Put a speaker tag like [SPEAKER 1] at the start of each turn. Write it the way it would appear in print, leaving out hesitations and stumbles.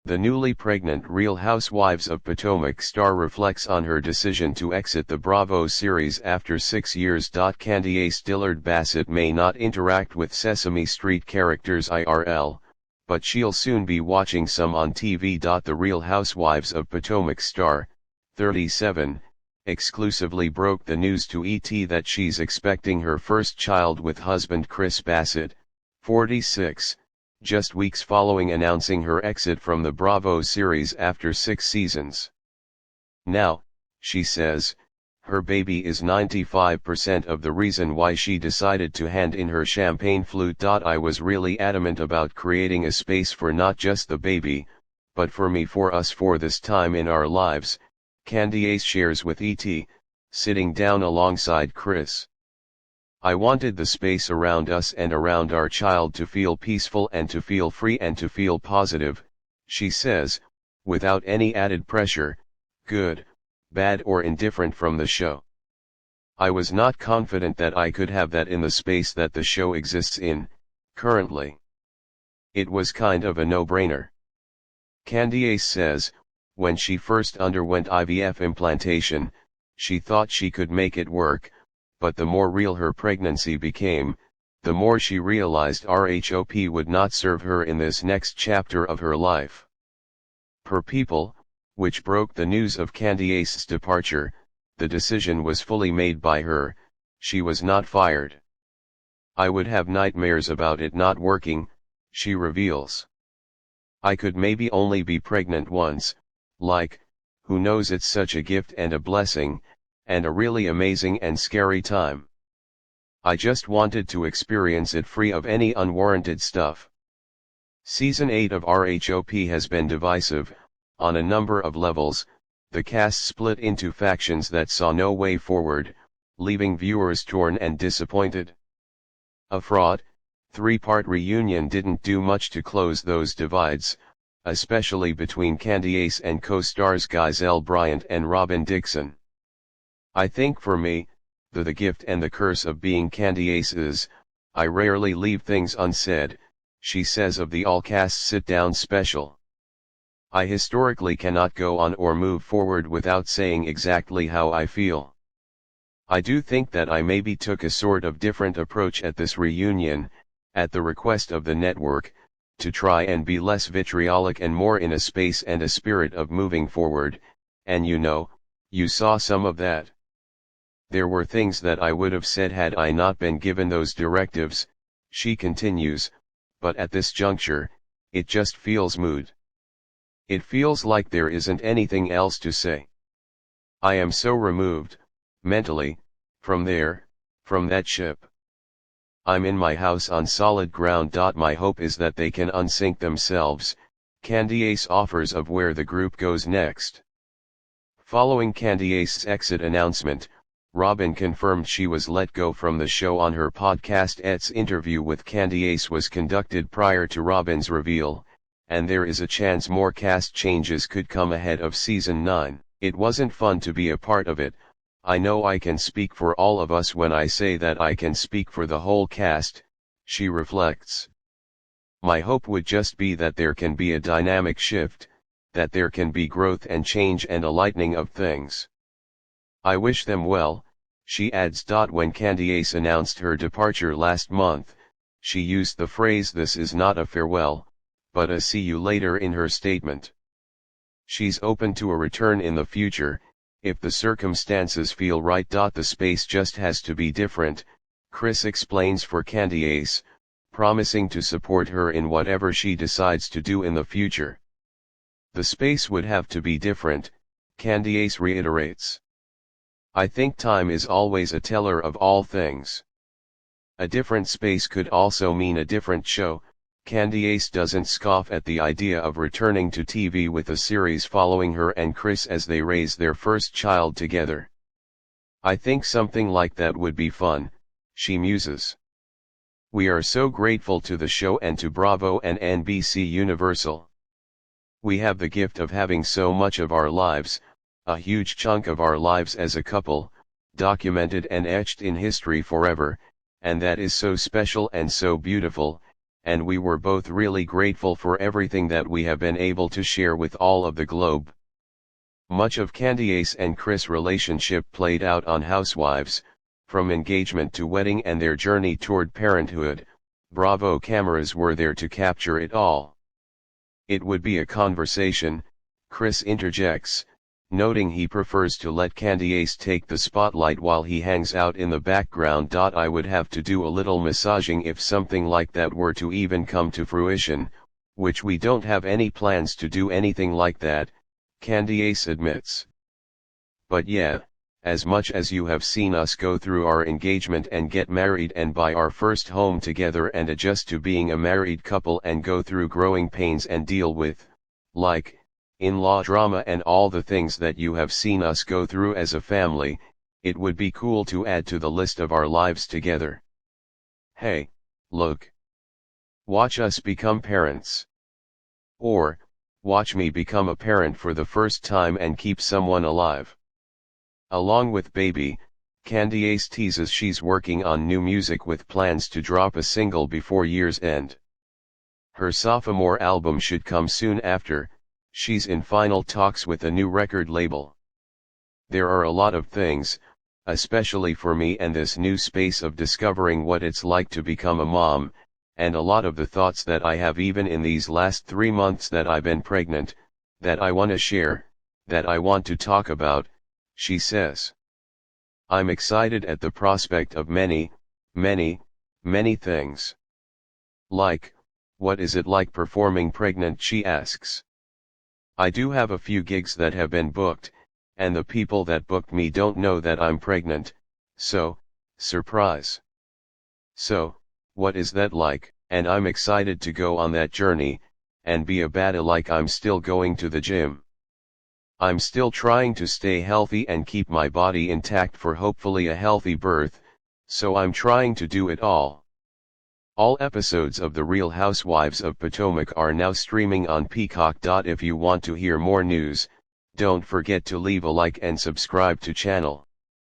[SPEAKER 1] The newly pregnant Real Housewives of Potomac star reflects on her decision to exit the Bravo series after 6 years. Candiace Dillard Bassett may not interact with Sesame Street characters IRL, but she'll soon be watching some on TV. The Real Housewives of Potomac star, 37, exclusively broke the news to ET that she's expecting her first child with husband Chris Bassett, 46, just weeks following announcing her exit from the Bravo series after 6 seasons. Now, she says, her baby is 95% of the reason why she decided to hand in her champagne flute. I was really adamant about creating a space for not just the baby, but for me, for us, for this time in our lives, Candiace shares with ET, sitting down alongside Chris. I wanted the space around us and around our child to feel peaceful and to feel free and to feel positive, she says, without any added pressure, good, bad or indifferent from the show. I was not confident that I could have that in the space that the show exists in, currently. It was kind of a no-brainer. Candiace says, when she first underwent IVF implantation, she thought she could make it work, but the more real her pregnancy became, the more she realized RHOP would not serve her in this next chapter of her life. Per People, which broke the news of Candiace's departure, the decision was fully made by her, she was not fired. I would have nightmares about it not working, she reveals. I could maybe only be pregnant once, like, who knows, it's such a gift and a blessing, and a really amazing and scary time. I just wanted to experience it free of any unwarranted stuff. Season 8 of RHOP has been divisive, on a number of levels. The cast split into factions that saw no way forward, leaving viewers torn and disappointed. A fraught, 3-part reunion didn't do much to close those divides, especially between Candiace and co-stars Giselle Bryant and Robin Dixon. I think for me, the gift and the curse of being Candiace is, I rarely leave things unsaid, she says of the all-cast sit-down special. I historically cannot go on or move forward without saying exactly how I feel. I do think that I maybe took a sort of different approach at this reunion, at the request of the network, to try and be less vitriolic and more in a space and a spirit of moving forward, and you saw some of that. There were things that I would have said had I not been given those directives, she continues, but at this juncture, it just feels mood. It feels like there isn't anything else to say. I am so removed, mentally, from that ship. I'm in my house on solid ground. My hope is that they can unsync themselves, Candiace offers of where the group goes next. Following Candiace's exit announcement, Robin confirmed she was let go from the show on her podcast. Its interview with Candiace was conducted prior to Robin's reveal, and there is a chance more cast changes could come ahead of season 9. It wasn't fun to be a part of it. I know I can speak for all of us when I say that I can speak for the whole cast, she reflects. My hope would just be that there can be a dynamic shift, that there can be growth and change and a lightening of things. I wish them well, she adds. When Candiace announced her departure last month, she used the phrase "this is not a farewell, but a see you later" in her statement. She's open to a return in the future, if the circumstances feel right. The space just has to be different, Chris explains for Candiace, promising to support her in whatever she decides to do in the future. The space would have to be different, Candiace reiterates. I think time is always a teller of all things. A different space could also mean a different show. Candiace doesn't scoff at the idea of returning to TV with a series following her and Chris as they raise their first child together. I think something like that would be fun, she muses. We are so grateful to the show and to Bravo and NBC Universal. We have the gift of having so much of our lives, a huge chunk of our lives as a couple, documented and etched in history forever, and that is so special and so beautiful, and we were both really grateful for everything that we have been able to share with all of the globe. Much of Candiace and Chris' relationship played out on Housewives, from engagement to wedding and their journey toward parenthood. Bravo cameras were there to capture it all. It would be a conversation, Chris interjects, noting he prefers to let Candiace take the spotlight while he hangs out in the background. I would have to do a little massaging if something like that were to even come to fruition, which we don't have any plans to do anything like that, Candiace admits. But yeah, as much as you have seen us go through our engagement and get married and buy our first home together and adjust to being a married couple and go through growing pains and deal with, like, in-law drama and all the things that you have seen us go through as a family, it would be cool to add to the list of our lives together. Hey, look. Watch us become parents. Or, watch me become a parent for the first time and keep someone alive. Along with baby, Candiace teases she's working on new music with plans to drop a single before year's end. Her sophomore album should come soon after. She's in final talks with a new record label. There are a lot of things, especially for me and this new space of discovering what it's like to become a mom, and a lot of the thoughts that I have even in these last 3 months that I've been pregnant, that I want to share, that I want to talk about, she says. I'm excited at the prospect of many, many, many things. Like, what is it like performing pregnant, she asks. I do have a few gigs that have been booked, and the people that booked me don't know that I'm pregnant, so, surprise. So, what is that like? And I'm excited to go on that journey, and be a bada like I'm still going to the gym. I'm still trying to stay healthy and keep my body intact for hopefully a healthy birth, so I'm trying to do it all. All episodes of The Real Housewives of Potomac are now streaming on Peacock. If you want to hear more news, don't forget to leave a like and subscribe to channel.